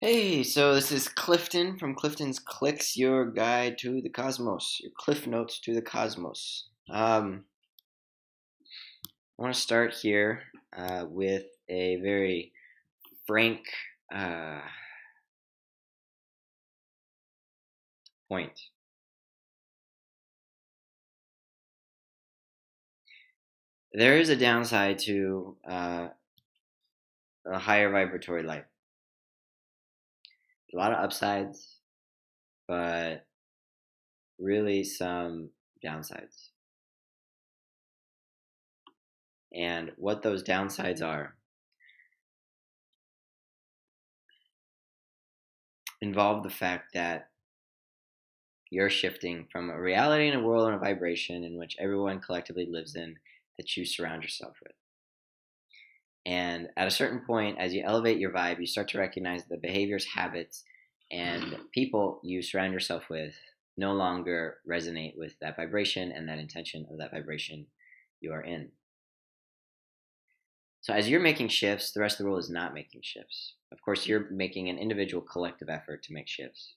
Hey, so this is Clifton from Clifton's Clicks, your guide to the cosmos, your cliff notes to the cosmos. I want to start here with a very frank uh, point. There is a downside to a higher vibratory life. A lot of upsides, but really some downsides. And what those downsides are involve the fact that you're shifting from a reality and a world and a vibration in which everyone collectively lives in that you surround yourself with. And at a certain point, as you elevate your vibe, you start to recognize the behaviors, habits, and people you surround yourself with no longer resonate with that vibration and that intention of that vibration you are in. So, as you're making shifts, the rest of the world is not making shifts. Of course, you're making an individual collective effort to make shifts.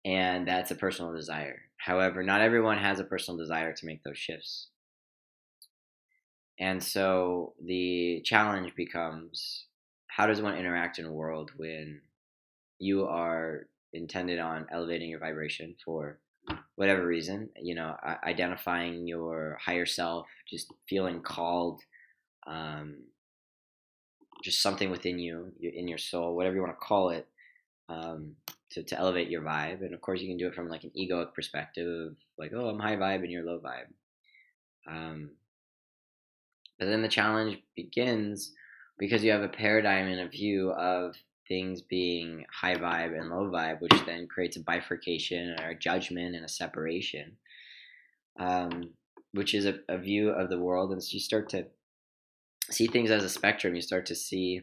And that's a personal desire. However, not everyone has a personal desire to make those shifts. And so the challenge becomes, how does one interact in a world when you are intended on elevating your vibration for whatever reason, identifying your higher self, just feeling called, um, just something within you, in your soul, whatever you want to call it, um, to elevate your vibe. And of course, you can do it from like an egoic perspective, like, oh, I'm high vibe and you're low vibe. Um, but then the challenge begins because you have a paradigm and a view of things being high vibe and low vibe, which then creates a bifurcation or a judgment and a separation, um, which is a view of the world. And so you start to see things as a spectrum. You start to see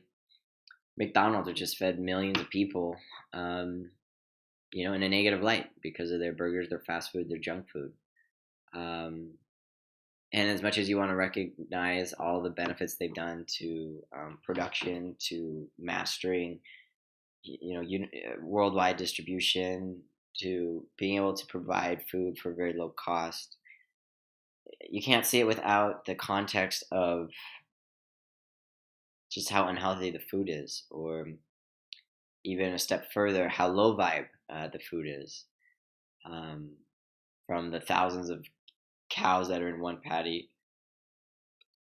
McDonald's, which has fed millions of people, um, in a negative light because of their burgers, their fast food, their junk food. Um, and as much as you want to recognize all the benefits they've done to production, to mastering, worldwide distribution, to being able to provide food for very low cost, you can't see it without the context of just how unhealthy the food is, or even a step further, how low vibe the food is. Um, from the thousands of cows that are in one patty,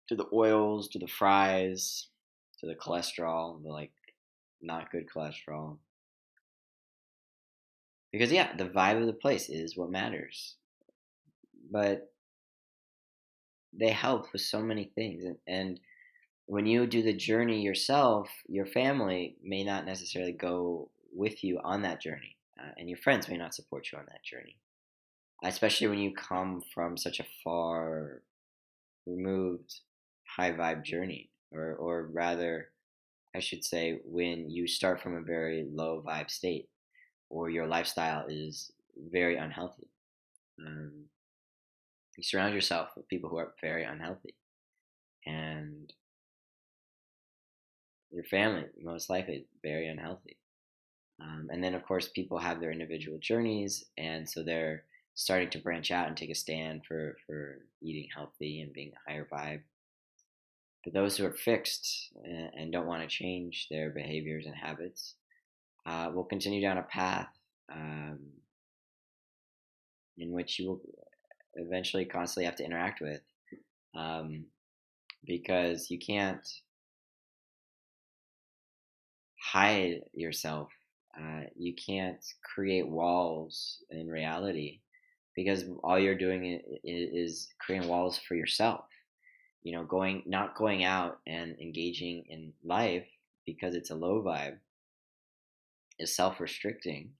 to the oils, to the fries, to the cholesterol, the like not good cholesterol. Because yeah, the vibe of the place is what matters. But they help with so many things, and when you do the journey yourself, your family may not necessarily go with you on that journey, and your friends may not support you on that journey, especially when you come from such a far removed high vibe journey, or rather, I should say, when you start from a very low vibe state, or your lifestyle is very unhealthy. You surround yourself with people who are very unhealthy, and your family most likely very unhealthy. And then, of course, people have their individual journeys, and so they're starting to branch out and take a stand for eating healthy and being a higher vibe. But those who are fixed and don't want to change their behaviors and habits will continue down a path um, in which you will eventually constantly have to interact with, um, because you can't hide yourself. You can't create walls in reality because all you're doing is creating walls for yourself. Not going out and engaging in life because it's a low vibe is self-restricting.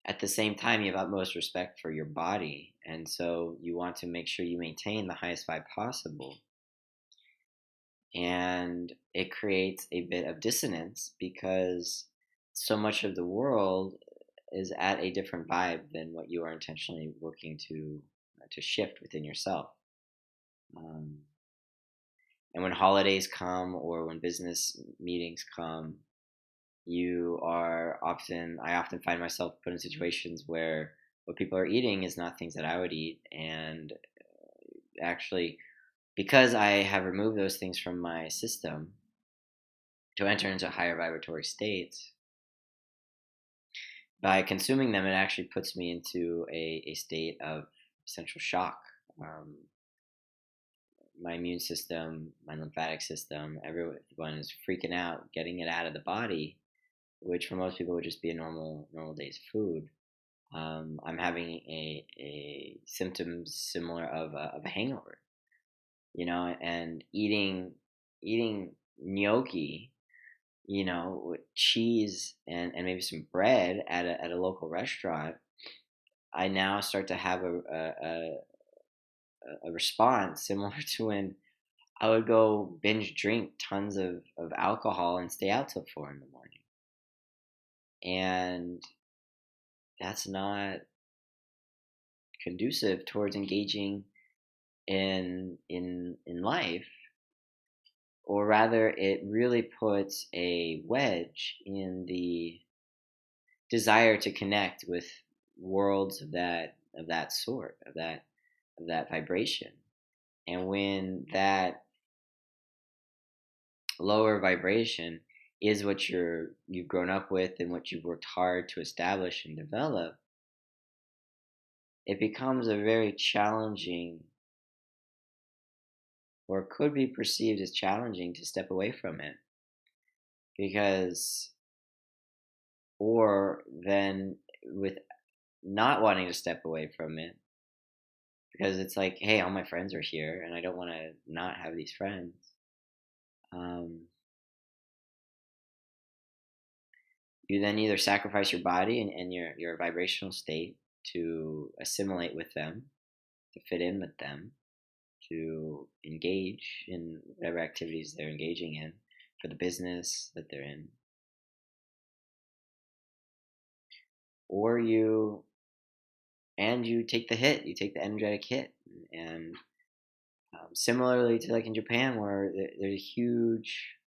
At the same time, you have utmost respect for your body, and so you want to make sure you maintain the highest vibe possible. And it creates a bit of dissonance because so much of the world is at a different vibe than what you are intentionally working to shift within yourself. Um, and when holidays come or when business meetings come, I often find myself put in situations where what people are eating is not things that I would eat. And actually, because I have removed those things from my system to enter into higher vibratory states, by consuming them, it actually puts me into a state of essential shock. Um, my immune system, my lymphatic system, everyone is freaking out, getting it out of the body, which for most people would just be a normal day's food. I'm having a symptoms similar of a hangover, and eating gnocchi, with cheese and maybe some bread at a local restaurant. I now start to have a response similar to when I would go binge drink tons of alcohol and stay out till 4 in the morning. And that's not conducive towards engaging in life, or rather it really puts a wedge in the desire to connect with worlds of that sort, of that vibration. And when that lower vibration is what you've grown up with and what you've worked hard to establish and develop, it becomes a very challenging, or could be perceived as challenging, to step away from it. Because, or then with not wanting to step away from it, because it's like, hey, all my friends are here and I don't want to not have these friends. You then either sacrifice your body and your vibrational state to assimilate with them, to fit in with them, to engage in whatever activities they're engaging in for the business that they're in, or you take the hit, you take the energetic hit. And similarly to like in Japan, where there's a huge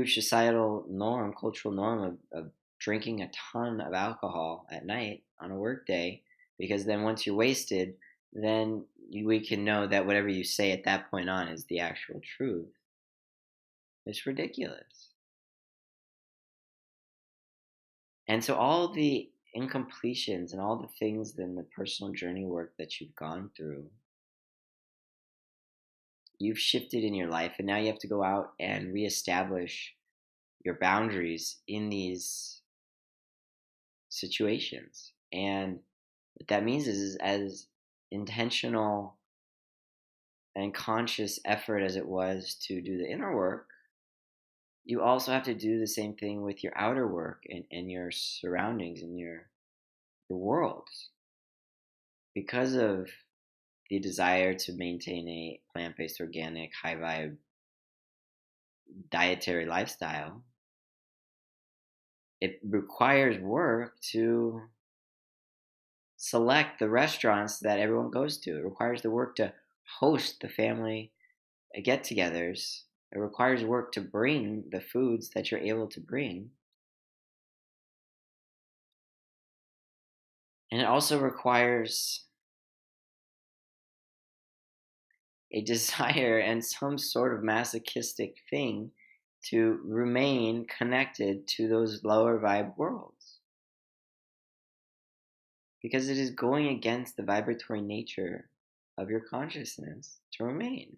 societal norm, cultural norm of drinking a ton of alcohol at night on a work day, because then once you're wasted, then we can know that whatever you say at that point on is the actual truth. It's ridiculous. And so all the incompletions and all the things in the personal journey work that you've gone through, you've shifted in your life, and now you have to go out and reestablish your boundaries in these situations. And what that means is as intentional and conscious effort as it was to do the inner work, you also have to do the same thing with your outer work and your surroundings and your world. Because of the desire to maintain a plant-based, organic, high vibe dietary lifestyle, it requires work to select the restaurants that everyone goes to. It requires the work to host the family get-togethers. It requires work to bring the foods that you're able to bring. And it also requires a desire and some sort of masochistic thing to remain connected to those lower vibe worlds. Because it is going against the vibratory nature of your consciousness to remain.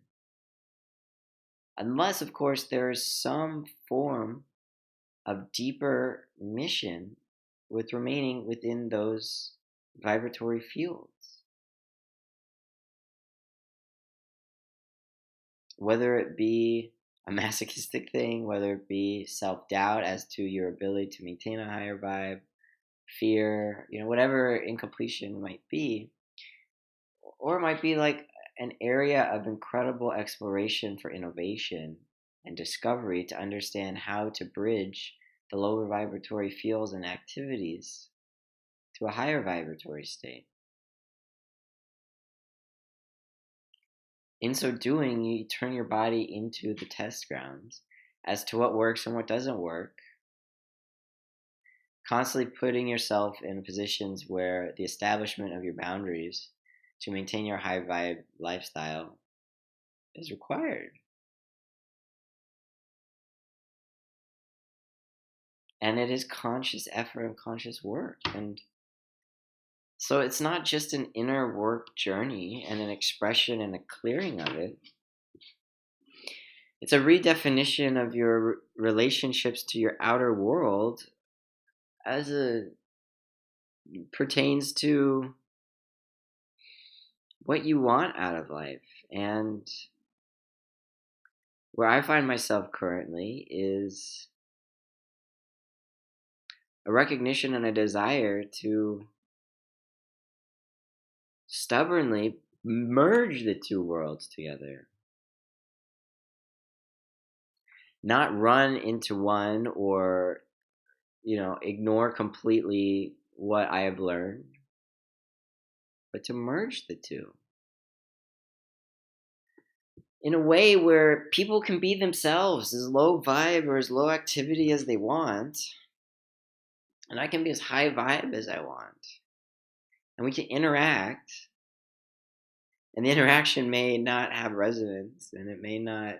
Unless, of course, there is some form of deeper mission with remaining within those vibratory fields. Whether it be a masochistic thing, whether it be self-doubt as to your ability to maintain a higher vibe, fear, whatever incompletion might be, or it might be like an area of incredible exploration for innovation and discovery to understand how to bridge the lower vibratory fields and activities to a higher vibratory state. In so doing, you turn your body into the test grounds as to what works and what doesn't work, constantly putting yourself in positions where the establishment of your boundaries to maintain your high vibe lifestyle is required. And it is conscious effort and conscious work. And so it's not just an inner work journey and an expression and a clearing of it. It's a redefinition of your relationships to your outer world as it pertains to what you want out of life. And where I find myself currently is a recognition and a desire to stubbornly merge the two worlds together. Not run into one or, ignore completely what I have learned, but to merge the two in a way where people can be themselves, as low vibe or as low activity as they want, and I can be as high vibe as I want, and we can interact, and the interaction may not have resonance, and it may not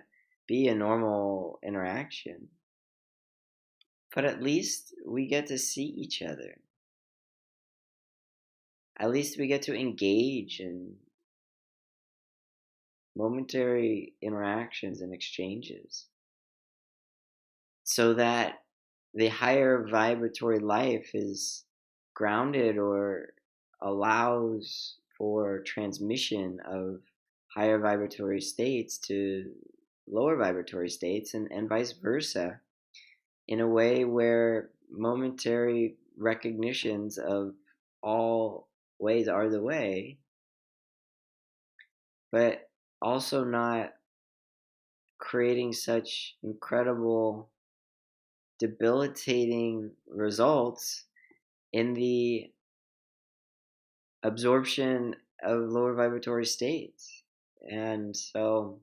be a normal interaction, but at least we get to see each other. At least we get to engage in momentary interactions and exchanges so that the higher vibratory life is grounded or allows for transmission of higher vibratory states to lower vibratory states and vice versa, in a way where momentary recognitions of all ways are the way, but also not creating such incredible, debilitating results in the absorption of lower vibratory states. And so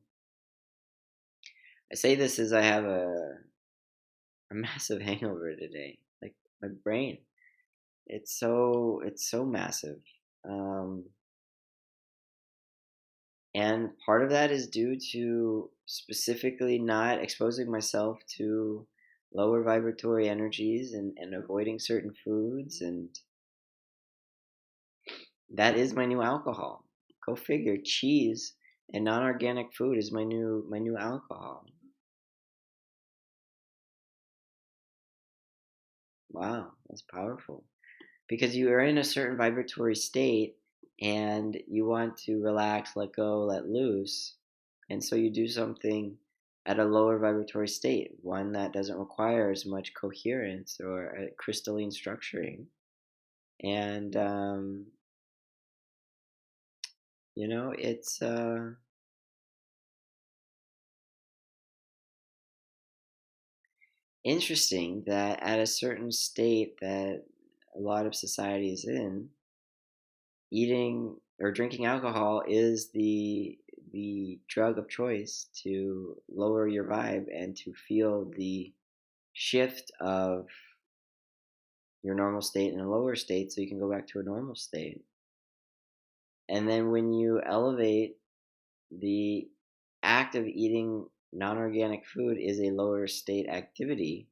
I say this as I have a massive hangover today. Like my brain, it's so massive. And part of that is due to specifically not exposing myself to lower vibratory energies and avoiding certain foods. And that is my new alcohol. Go figure, cheese and non-organic food is my new alcohol. Wow, that's powerful. Because you are in a certain vibratory state and you want to relax, let go, let loose. And so you do something at a lower vibratory state, one that doesn't require as much coherence or a crystalline structuring. And, it's interesting that at a certain state that a lot of society is in, eating or drinking alcohol is the drug of choice to lower your vibe and to feel the shift of your normal state in a lower state so you can go back to a normal state. And then when you elevate, the act of eating non-organic food is a lower state activity.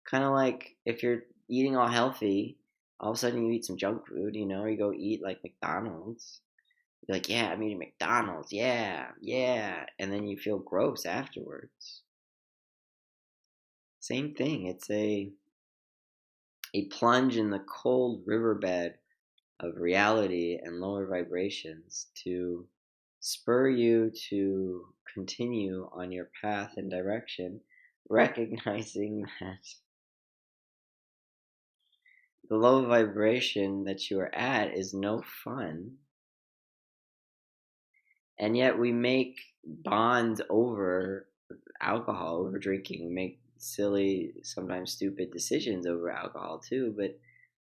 Kind of like if you're eating all healthy, all of a sudden you eat some junk food, or you go eat like McDonald's. You're like, yeah, I'm eating McDonald's, yeah, yeah. And then you feel gross afterwards. Same thing. It's a plunge in the cold riverbed of reality and lower vibrations to spur you to continue on your path and direction, recognizing that the low vibration that you are at is no fun. And yet we make bonds over alcohol, over drinking. We make silly, sometimes stupid decisions over alcohol too, but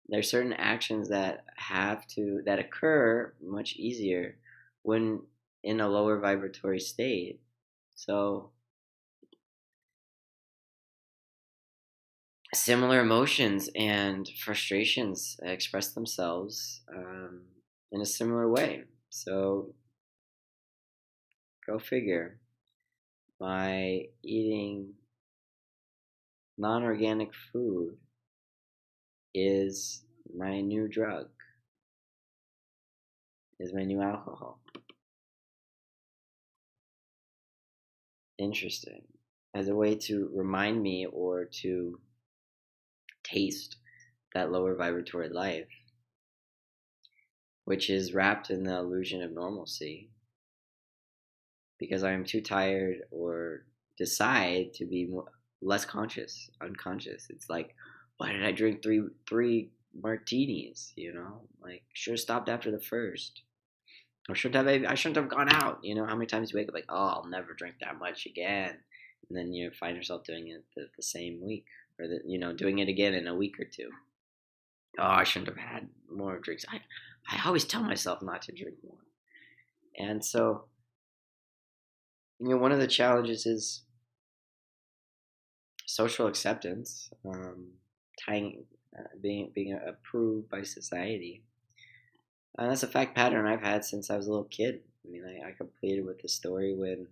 there's certain actions that occur much easier when in a lower vibratory state. So similar emotions and frustrations express themselves in a similar way. So go figure. By eating non-organic food is my new drug, is my new alcohol. Interesting. As a way to remind me or to taste that lower vibratory life, which is wrapped in the illusion of normalcy, because I am too tired or decide to be less conscious, unconscious. It's like, why did I drink three martinis? Like should have stopped after the first. Or I shouldn't have gone out. How many times you wake up like, oh, I'll never drink that much again, and then you find yourself doing it the same week, or doing it again in a week or two. Oh, I shouldn't have had more drinks. I always tell myself not to drink more, and so one of the challenges is social acceptance, tying, being approved by society. And that's a fact pattern I've had since I was a little kid. I mean, I completed with the story when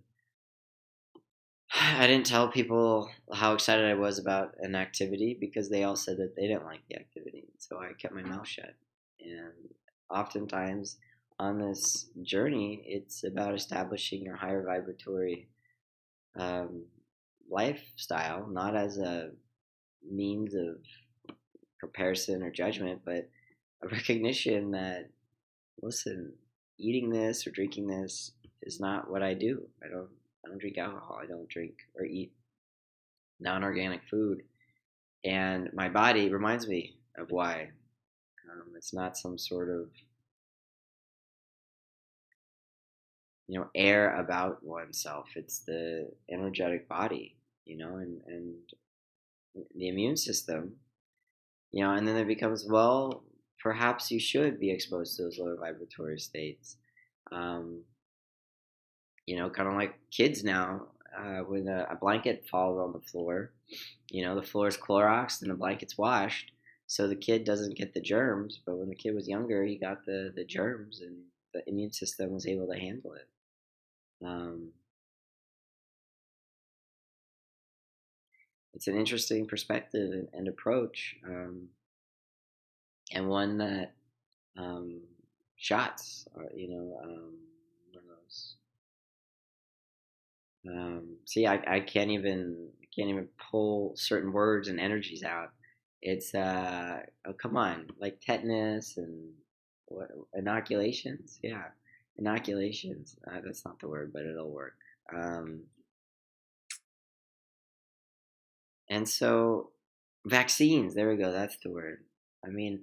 I didn't tell people how excited I was about an activity because they all said that they didn't like the activity. So I kept my mouth shut. And oftentimes on this journey, it's about establishing your higher vibratory um, lifestyle, not as a means of comparison or judgment, but a recognition that, listen, eating this or drinking this is not what I do. I don't drink alcohol. I don't drink or eat non-organic food, and my body reminds me of why. It's not some sort of air about oneself. It's the energetic body, and the immune system, and then it becomes, well, perhaps you should be exposed to those lower vibratory states. Um, kind of like kids now, when a blanket falls on the floor, the floor is Cloroxed and the blanket's washed, so the kid doesn't get the germs. But when the kid was younger, he got the germs, and the immune system was able to handle it. Um, it's an interesting perspective and approach, and one that um, shots, one of those. See, I can't even pull certain words and energies out. It's oh, come on, like tetanus and what, inoculations, yeah, inoculations. That's not the word, but it'll work. Um, and so vaccines, there we go, that's the word. I mean,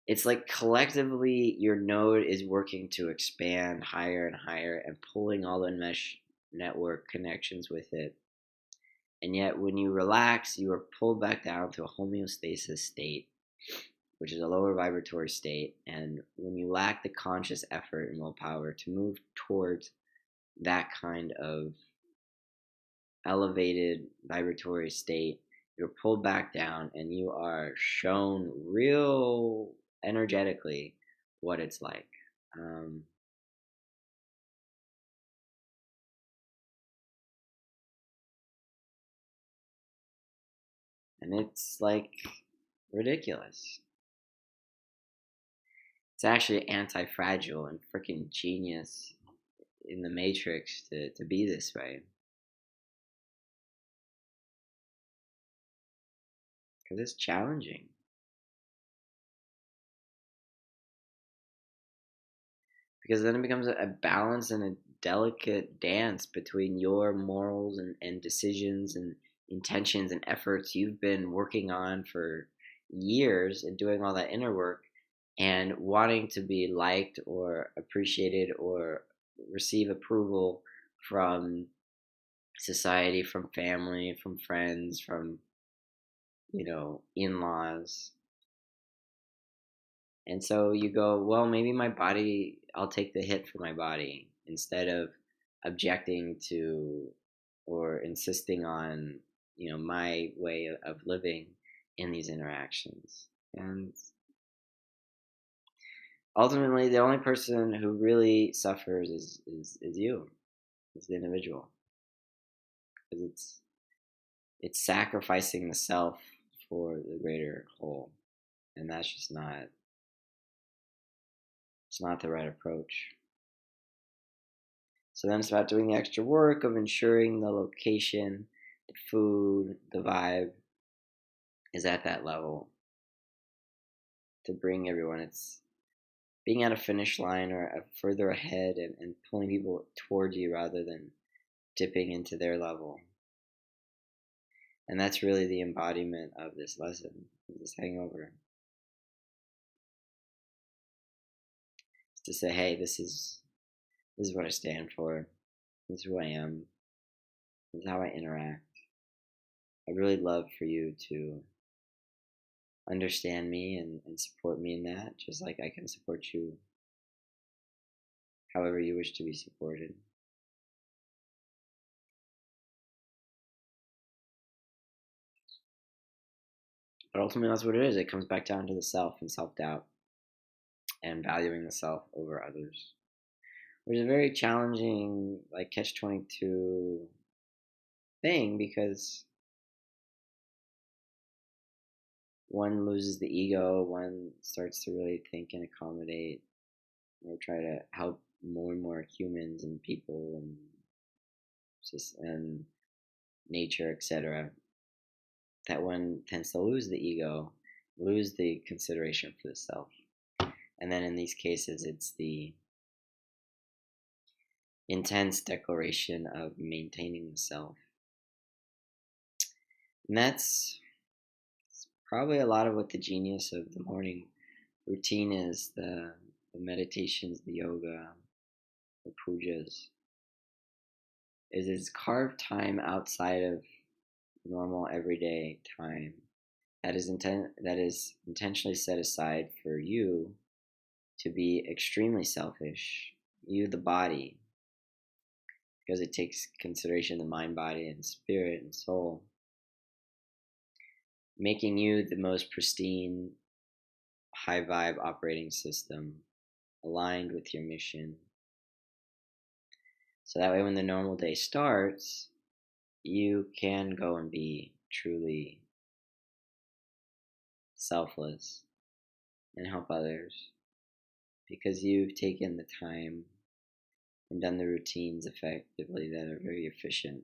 it's like collectively your node is working to expand higher and higher and pulling all the mesh network connections with it. And yet, when you relax, you are pulled back down to a homeostasis state, which is a lower vibratory state. And when you lack the conscious effort and willpower to move towards that kind of elevated vibratory state, you're pulled back down and you are shown real energetically what it's like. Um, and it's like ridiculous. It's actually anti-fragile and freaking genius in the matrix to be this way, because it's challenging, because then it becomes a balance and a delicate dance between your morals and decisions and intentions and efforts you've been working on for years and doing all that inner work and wanting to be liked or appreciated or receive approval from society, from family, from friends, from in-laws. And so you go, well, maybe my body, I'll take the hit for my body instead of objecting to or insisting on, my way of living in these interactions. And ultimately, the only person who really suffers is you, is the individual, because it's sacrificing the self for the greater whole, and that's just not it's not the right approach. So then it's about doing the extra work of ensuring the location, the food, the vibe is at that level to bring everyone. It's being at a finish line or further ahead and pulling people towards you rather than dipping into their level. And that's really the embodiment of this lesson, this hangover. It's to say, hey, this is what I stand for. This is who I am. This is how I interact. I'd really love for you to understand me and support me in that, just like I can support you however you wish to be supported. But ultimately, that's what it is. It comes back down to the self and self-doubt and valuing the self over others, which is a very challenging, like, catch-22 thing, because one loses the ego, one starts to really think and accommodate or try to help more and more humans and people and nature, etc. That one tends to lose the ego, lose the consideration for the self. And then in these cases, it's the intense declaration of maintaining the self. And that's probably a lot of what the genius of the morning routine is, the meditations, the yoga, the pujas, is it's carved time outside of normal everyday time that is intentionally set aside for you to be extremely selfish, you the body, because it takes consideration the mind, body, and spirit and soul, making you the most pristine, high vibe operating system aligned with your mission. So that way when the normal day starts, you can go and be truly selfless and help others, because you've taken the time and done the routines effectively that are very efficient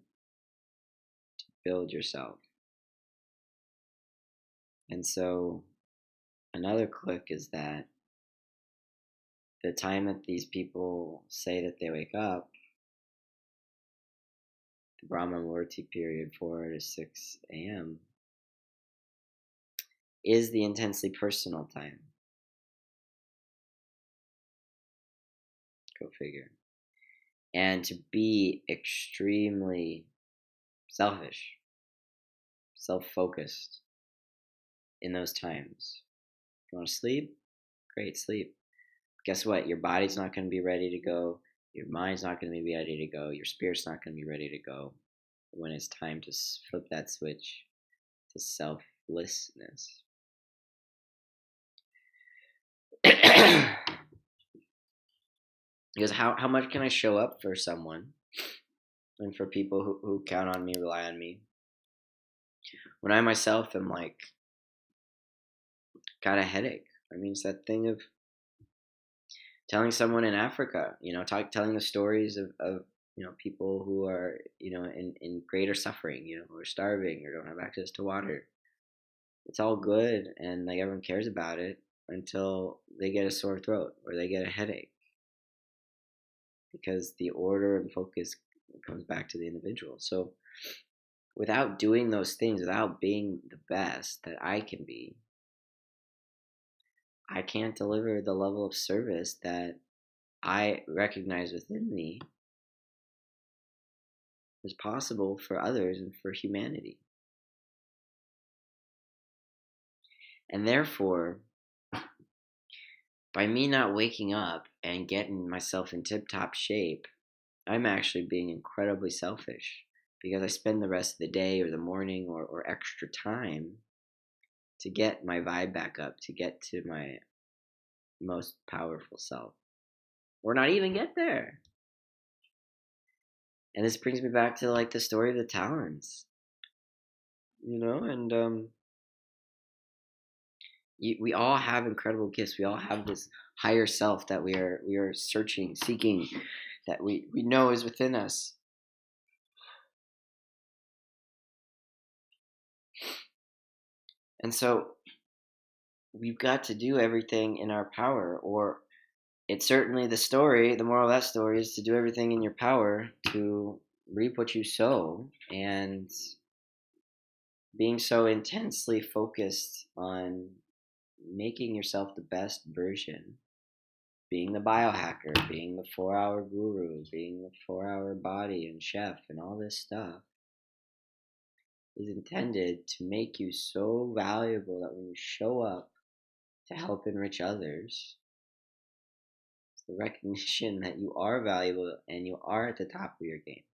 to build yourself. And so another click is that the time that these people say that they wake up, the Brahma Muhurti period, 4 to 6 a.m., is the intensely personal time. Go figure. And to be extremely selfish, self-focused in those times. If you want to sleep, great, sleep. Guess what? Your body's not going to be ready to go. Your mind's not going to be ready to go. Your spirit's not going to be ready to go when it's time to flip that switch to selflessness. Because how much can I show up for someone and for people who count on me, rely on me, when I myself am like, got a headache? I mean, it's that thing of telling someone in Africa, telling the stories of people who are, in greater suffering, who are starving or don't have access to water. It's all good, and like everyone cares about it until they get a sore throat or they get a headache, because the order and focus comes back to the individual. So without doing those things, without being the best that I can be, I can't deliver the level of service that I recognize within me is possible for others and for humanity. And therefore, by me not waking up and getting myself in tip-top shape I'm actually being incredibly selfish because I spend the rest of the day or the morning or extra time to get my vibe back up, to get to my most powerful self, or not even get there. And this brings me back to like the story of the talons, and we all have incredible gifts. We all have this higher self that we are searching, seeking, that we know is within us. And so we've got to do everything in our power, or it's certainly the moral of that story is to do everything in your power to reap what you sow, and being so intensely focused on making yourself the best version, being the biohacker, being the 4-hour guru, being the 4-hour body and chef and all this stuff is intended to make you so valuable that when you show up to help enrich others, it's the recognition that you are valuable and you are at the top of your game.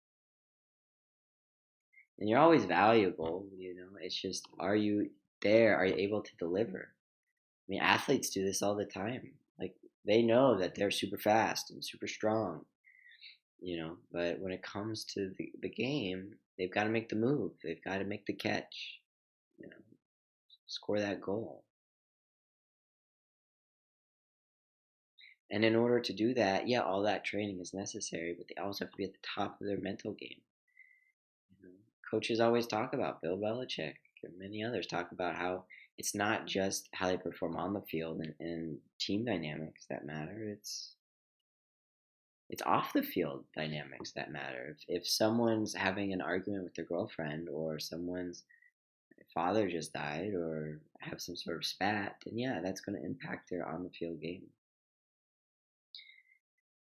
And you're always valuable, it's just, are you there? Are you able to deliver? I mean, athletes do this all the time. Like, they know that they're super fast and super strong, but when it comes to the game, they've got to make the move. They've got to make the catch, score that goal. And in order to do that, yeah, all that training is necessary, but they also have to be at the top of their mental game. Coaches always talk about, Bill Belichick and many others talk about how it's not just how they perform on the field and team dynamics that matter. It's off the field dynamics that matter. If someone's having an argument with their girlfriend, or someone's father just died, or have some sort of spat, then yeah, that's going to impact their on the field game.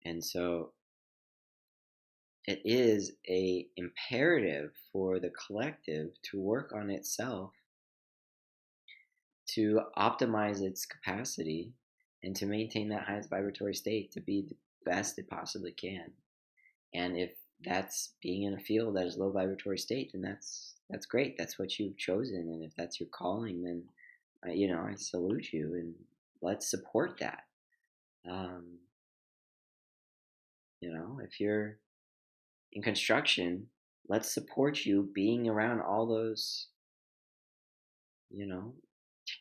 And so it is a imperative for the collective to work on itself, to optimize its capacity, and to maintain that highest vibratory state, to be the best it possibly can. And if that's being in a field that is low vibratory state, then that's great. That's what you've chosen. And if that's your calling, then I salute you, and let's support that. If you're in construction, let's support you being around all those,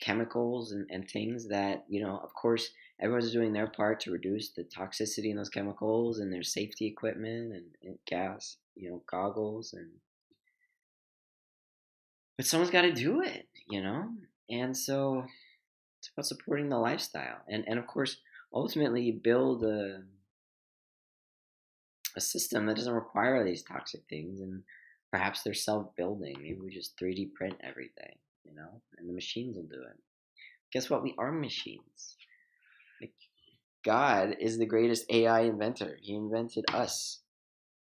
chemicals and things that, of course, everyone's doing their part to reduce the toxicity in those chemicals, and there's safety equipment and gas, goggles, but someone's got to do it, and so it's about supporting the lifestyle, and of course, ultimately you build a system that doesn't require these toxic things, and perhaps they're self-building. Maybe we just 3D print everything, and the machines will do it. Guess what? We are machines. Like, God is the greatest AI inventor. He invented us.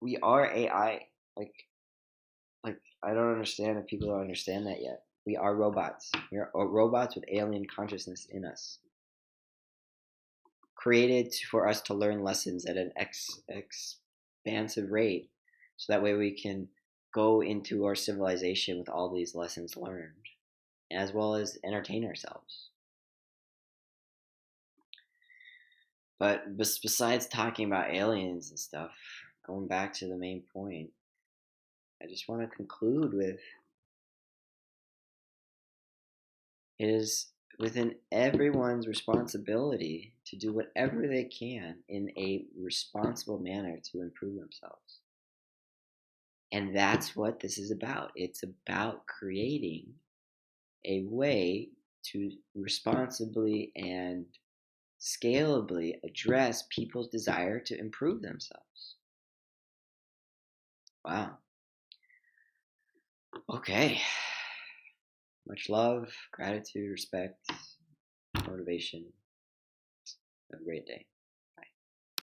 We are AI. Like I don't understand if people don't understand that yet. We are robots. We are robots with alien consciousness in us, created for us to learn lessons at an expansive rate, so that way we can go into our civilization with all these lessons learned, as well as entertain ourselves. But besides talking about aliens and stuff, going back to the main point, I just want to conclude with, it is within everyone's responsibility to do whatever they can in a responsible manner to improve themselves. And that's what this is about. It's about creating a way to responsibly and scalably address people's desire to improve themselves. Wow. Okay. Much love, gratitude, respect, motivation. Have a great day.